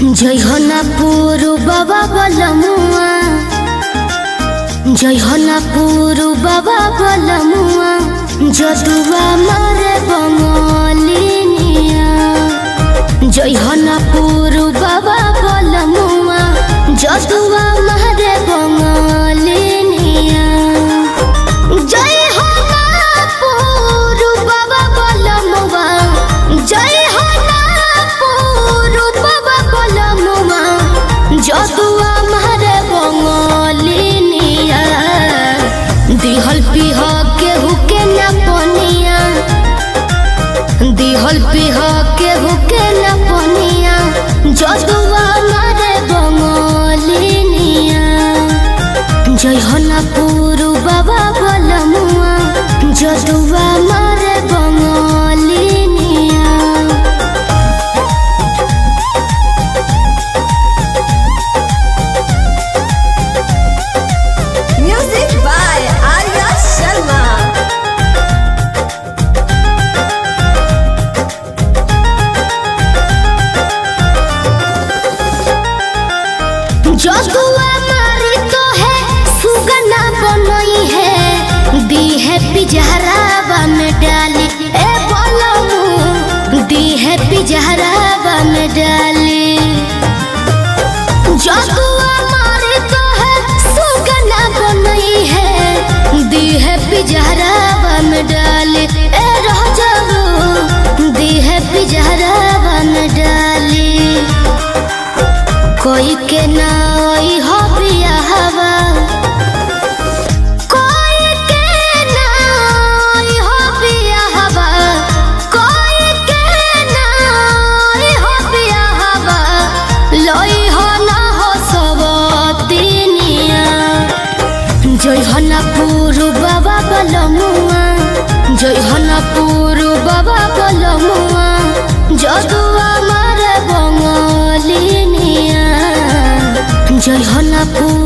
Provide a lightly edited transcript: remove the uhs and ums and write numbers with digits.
जय होनापुर बाबा बलमुआ, जय होनापुर बाबा बलमुआ, जदुआ मारे बंगलिनिया। जय होनापुर बाबा बलमुआ, जदुआ मारे बंगलिनिया। जय होनापुर बाबा बलमुआ, जय जदुआ मारे बंगलिनिया। दिहल पिह केहू के न पनिया, दिहल पिह केहू के न पनिया, जदुआ मारे बंगलिनिया। जय होनापुर बाबा बलमुआ, जदुआ मारे बंगलिनिया। जदुआ मारी तो है सुगना बनई है, दी है पिजहरावा में डाली। ए बलमू दी है पिजहरावा में डाली। जदुआ मारी तो है सुगना बनई है, दी है पिजहरावा में डाली। ए रह जाओ दी है पिजहरावा में डाली। कोई के ना हो बियाहवा, कोई के ना हो बियाहवा, कोई के ना हो बियाहवा, लोई हो ना हो सबतिनिया। जय होनापुर बाबा बलमुआ, जय होनापुर बाबा बलमुआ, जदुआ मारे बंगलिनिया। जय होनापुर